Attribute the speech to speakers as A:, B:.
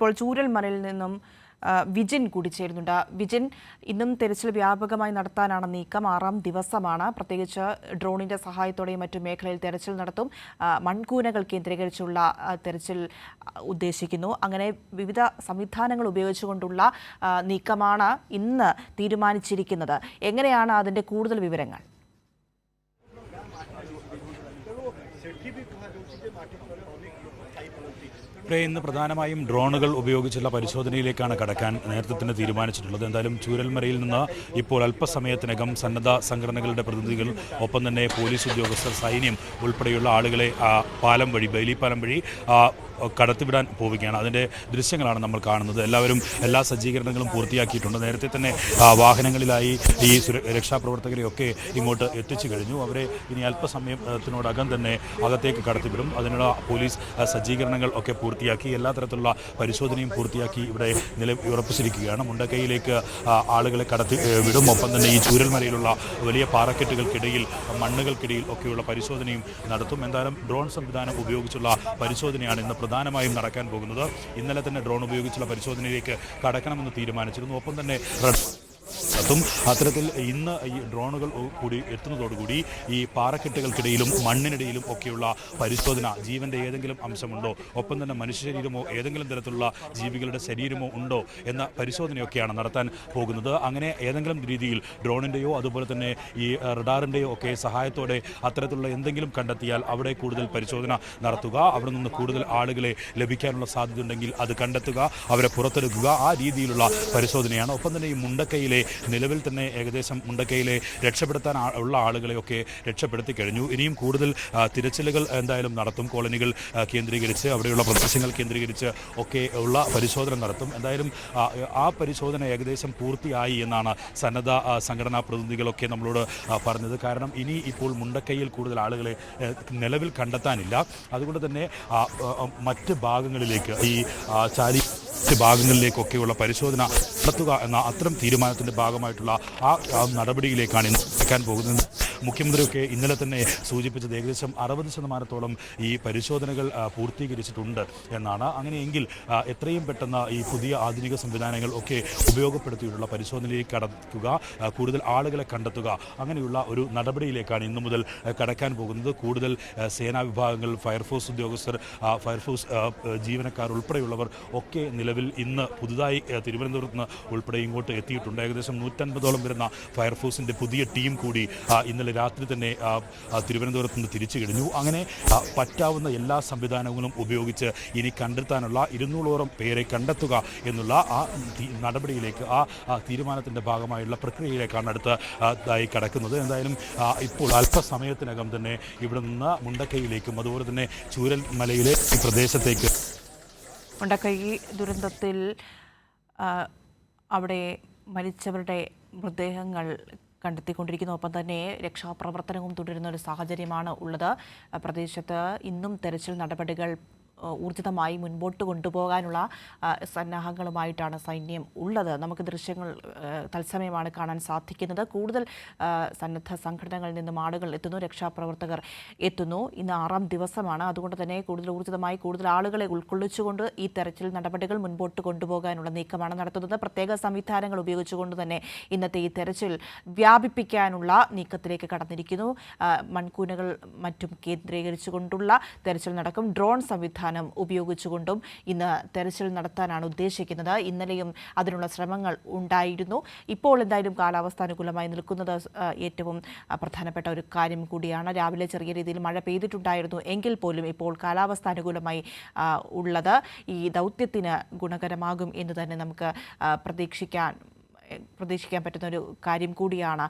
A: ഇപ്പോൾ ചൂരൽമലയിൽ നിന്നും വിജിൻ കൂടി ചേരുന്നുണ്ട്. വിജിൻ, ഇന്നും തെരച്ചിൽ വ്യാപകമായി നടത്താനാണ് നീക്കം. 6ാം ദിവസമാണ്. പ്രത്യേകിച്ച് ഡ്രോണിന്റെ സഹായത്തോടെയും മറ്റു മേഖലയിൽ തെരച്ചിൽ നടത്തും. മൺകൂനകൾ കേന്ദ്രീകരിച്ചുള്ള തെരച്ചിൽ ഉദ്ദേശിക്കുന്നു. അങ്ങനെ വിവിധ സംവിധാനങ്ങൾ ഉപയോഗിച്ചുകൊണ്ടുള്ള നീക്കമാണ് ഇന്ന് തീരുമാനിച്ചിരിക്കുന്നത്. എങ്ങനെയാണ് അതിന്റെ കൂടുതൽ വിവരങ്ങൾ?
B: ഇന്ന് പ്രധാനമായും ഡ്രോണുകൾ ഉപയോഗിച്ചുള്ള പരിശോധനയിലേക്കാണ് കടക്കാൻ നേരത്തെ തന്നെ തീരുമാനിച്ചിട്ടുള്ളത്. എന്തായാലും ചൂരൽമലയിൽ നിന്ന് ഇപ്പോൾ അല്പസമയത്തിനകം സന്നദ്ധ സംഘടനകളുടെ പ്രതിനിധികൾ, ഒപ്പം തന്നെ പോലീസ് ഉദ്യോഗസ്ഥർ, സൈന്യം ഉൾപ്പെടെയുള്ള ആളുകളെ പാലം വഴി, ബൈലിപ്പാലം വഴി കടത്തിവിടാൻ പോവുകയാണ്. അതിൻ്റെ ദൃശ്യങ്ങളാണ് നമ്മൾ കാണുന്നത്. എല്ലാവരും എല്ലാ സജ്ജീകരണങ്ങളും പൂർത്തിയാക്കിയിട്ടുണ്ട്. നേരത്തെ തന്നെ വാഹനങ്ങളിലായി ഈ രക്ഷാപ്രവർത്തകരെയൊക്കെ ഇങ്ങോട്ട് എത്തിച്ചു കഴിഞ്ഞു. അവരെ ഇനി അല്പസമയത്തിനോടകം തന്നെ അകത്തേക്ക് കടത്തിവിടും. അതിനുള്ള പോലീസ് സജ്ജീകരണങ്ങൾ ഒക്കെ പൂർത്തിയാക്കി, എല്ലാ തരത്തിലുള്ള പരിശോധനയും പൂർത്തിയാക്കി ഇവിടെ ഉറപ്പിച്ചിരിക്കുകയാണ്. മുണ്ടക്കൈയിലേക്ക് ആളുകളെ കടത്തി വിടും. ഒപ്പം തന്നെ ഈ ചൂരൽമലയിലുള്ള വലിയ പാറക്കെട്ടുകൾക്കിടയിൽ, മണ്ണുകൾക്കിടയിൽ ഒക്കെയുള്ള പരിശോധനയും നടത്തും. എന്തായാലും ഡ്രോൺ സംവിധാനം ഉപയോഗിച്ചുള്ള പരിശോധനയാണ് ഇന്ന് പ്രധാനമായും നടക്കാൻ പോകുന്നത്. ഇന്നലെ തന്നെ ഡ്രോൺ ഉപയോഗിച്ചുള്ള പരിശോധനയിലേക്ക് കടക്കണമെന്ന് തീരുമാനിച്ചിരുന്നു. ഒപ്പം തന്നെ അത്തരത്തിൽ ഇന്ന് ഈ ഡ്രോണുകൾ കൂടി എത്തുന്നതോടുകൂടി ഈ പാറക്കെട്ടുകൾക്കിടയിലും മണ്ണിനിടയിലും ഒക്കെയുള്ള പരിശോധന, ജീവന്റെ ഏതെങ്കിലും അംശമുണ്ടോ, ഒപ്പം തന്നെ മനുഷ്യ ശരീരമോ ഏതെങ്കിലും തരത്തിലുള്ള ജീവികളുടെ ശരീരമോ ഉണ്ടോ എന്ന പരിശോധനയൊക്കെയാണ് നടത്താൻ പോകുന്നത്. അങ്ങനെ ഏതെങ്കിലും രീതിയിൽ ഡ്രോണിൻ്റെയോ അതുപോലെ തന്നെ ഈ റഡാറിൻ്റെയോ ഒക്കെ സഹായത്തോടെ അത്തരത്തിലുള്ള എന്തെങ്കിലും കണ്ടെത്തിയാൽ അവിടെ കൂടുതൽ പരിശോധന നടത്തുക, അവിടെ നിന്ന് കൂടുതൽ ആളുകളെ ലഭിക്കാനുള്ള സാധ്യതയുണ്ടെങ്കിൽ അത് കണ്ടെത്തുക, അവരെ പുറത്തെടുക്കുക, ആ രീതിയിലുള്ള പരിശോധനയാണ്. ഒപ്പം തന്നെ ഈ മുണ്ടക്കൈയിലെ നിലവിൽ തന്നെ ഏകദേശം മുണ്ടക്കൈയിലെ രക്ഷപ്പെടുത്താൻ ഉള്ള ആളുകളെയൊക്കെ രക്ഷപ്പെടുത്തി കഴിഞ്ഞു. ഇനിയും കൂടുതൽ തിരച്ചിലുകൾ എന്തായാലും നടത്തും. കോളനികൾ കേന്ദ്രീകരിച്ച്, അവിടെയുള്ള പ്രദേശങ്ങൾ കേന്ദ്രീകരിച്ച് ഒക്കെ ഉള്ള പരിശോധന നടത്തും. എന്തായാലും ആ പരിശോധന ഏകദേശം പൂർത്തിയായി എന്നാണ് സന്നദ്ധ സംഘടനാ പ്രതിനിധികളൊക്കെ നമ്മളോട് പറഞ്ഞത്. കാരണം ഇനി ഇപ്പോൾ മുണ്ടക്കൈയിൽ കൂടുതൽ ആളുകളെ നിലവിൽ കണ്ടെത്താനില്ല. അതുകൊണ്ട് തന്നെ മറ്റ് ഭാഗങ്ങളിലേക്ക്, ഈ ചാലി ഭാഗങ്ങളിലേക്കൊക്കെയുള്ള പരിശോധന നടത്തുക എന്ന അത്തരം തീരുമാനത്തിൻ്റെ ഭാഗമായിട്ടുള്ള ആ നടപടിയിലേക്കാണ് ഇന്ന് നടക്കാൻ പോകുന്നത്. മുഖ്യമന്ത്രിയൊക്കെ ഇന്നലെ തന്നെ സൂചിപ്പിച്ചത് ഏകദേശം 60% ഈ പരിശോധനകൾ പൂർത്തീകരിച്ചിട്ടുണ്ട് എന്നാണ്. അങ്ങനെയെങ്കിൽ എത്രയും പെട്ടെന്ന് ഈ പുതിയ ആധുനിക സംവിധാനങ്ങൾ ഒക്കെ ഉപയോഗപ്പെടുത്തിയിട്ടുള്ള പരിശോധനയിലേക്ക് കടക്കുക, കൂടുതൽ ആളുകളെ കണ്ടെത്തുക, അങ്ങനെയുള്ള ഒരു നടപടിയിലേക്കാണ് ഇന്നു മുതൽ കടക്കാൻ പോകുന്നത്. കൂടുതൽ സേനാ വിഭാഗങ്ങൾ, ഫയർഫോഴ്സ് ഉദ്യോഗസ്ഥർ, ഫയർഫോഴ്സ് ജീവനക്കാർ ഉൾപ്പെടെയുള്ളവർ ഒക്കെ നിലവിൽ ഇന്ന് പുതുതായി തിരുവനന്തപുരത്ത് നിന്ന് ഉൾപ്പെടെ ഇങ്ങോട്ട് എത്തിയിട്ടുണ്ട്. ഏകദേശം 150ഓളം വരുന്ന ഫയർഫോഴ്സിൻ്റെ പുതിയ ടീം കൂടി ഇന്നലെ രാത്രി തന്നെ തിരുവനന്തപുരത്ത് നിന്ന് തിരിച്ചു കഴിഞ്ഞു. അങ്ങനെ പറ്റാവുന്ന എല്ലാ സംവിധാനങ്ങളും ഉപയോഗിച്ച് ഇനി കണ്ടെത്താനുള്ള 200ഓളം പേരെ കണ്ടെത്തുക എന്നുള്ള ആ നടപടിയിലേക്ക്, ആ തീരുമാനത്തിൻ്റെ ഭാഗമായുള്ള പ്രക്രിയയിലേക്കാണ് അടുത്തതായി കടക്കുന്നത്. എന്തായാലും ഇപ്പോൾ അല്പസമയത്തിനകം തന്നെ ഇവിടെ നിന്ന് മുണ്ടക്കൈയിലേക്കും അതുപോലെ തന്നെ ചൂരൽമലയിലെ ഈ പ്രദേശത്തേക്ക്,
A: മുണ്ടക്കൈ ദുരന്തത്തിൽ അവിടെ മരിച്ചവരുടെ മൃതദേഹങ്ങൾ കണ്ടെത്തിക്കൊണ്ടിരിക്കുന്നു. ഒപ്പം തന്നെ രക്ഷാപ്രവർത്തനവും തുടരുന്ന ഒരു സാഹചര്യമാണ് ഉള്ളത്. പ്രദേശത്ത് ഇന്നും തെരച്ചിൽ നടപടികൾ ഊർജിതമായി മുൻപോട്ട് കൊണ്ടുപോകാനുള്ള സന്നാഹങ്ങളുമായിട്ടാണ് സൈന്യം ഉള്ളത്. നമുക്ക് ദൃശ്യങ്ങൾ തത്സമയമാണ് കാണാൻ സാധിക്കുന്നത്. കൂടുതൽ സന്നദ്ധ സംഘടനകളിൽ നിന്നും ആളുകൾ എത്തുന്നു, രക്ഷാപ്രവർത്തകർ എത്തുന്നു. ഇന്ന് 6ാം ദിവസമാണ്. അതുകൊണ്ട് തന്നെ കൂടുതൽ ഊർജിതമായി, കൂടുതൽ ആളുകളെ ഉൾക്കൊള്ളിച്ചുകൊണ്ട് ഈ തെരച്ചിൽ നടപടികൾ മുൻപോട്ട് കൊണ്ടുപോകാനുള്ള നീക്കമാണ് നടത്തുന്നത്. പ്രത്യേക സംവിധാനങ്ങൾ ഉപയോഗിച്ചുകൊണ്ട് തന്നെ ഇന്നത്തെ ഈ തെരച്ചിൽ വ്യാപിപ്പിക്കാനുള്ള നീക്കത്തിലേക്ക് കടന്നിരിക്കുന്നു. മൺകൂനകൾ മറ്റും കേന്ദ്രീകരിച്ചുകൊണ്ടുള്ള തെരച്ചിൽ നടക്കും. ഡ്രോൺ സംവിധാനം ഉപയോഗിച്ചുകൊണ്ടും ഇന്ന് തെരച്ചിൽ നടത്താനാണ് ഉദ്ദേശിക്കുന്നത്. ഇന്നലെയും അതിനുള്ള ശ്രമങ്ങൾ ഉണ്ടായിരുന്നു. ഇപ്പോൾ എന്തായാലും കാലാവസ്ഥ അനുകൂലമായി നിൽക്കുന്നത് ഏറ്റവും പ്രധാനപ്പെട്ട ഒരു കാര്യം കൂടിയാണ്. രാവിലെ ചെറിയ രീതിയിൽ മഴ പെയ്തിട്ടുണ്ടായിരുന്നു എങ്കിൽ പോലും ഇപ്പോൾ കാലാവസ്ഥ അനുകൂലമായി ഉള്ളത് ഈ ദൗത്യത്തിന് ഗുണകരമാകും എന്ന് തന്നെ നമുക്ക് പ്രതീക്ഷിക്കാൻ പറ്റുന്ന ഒരു കാര്യം കൂടിയാണ്.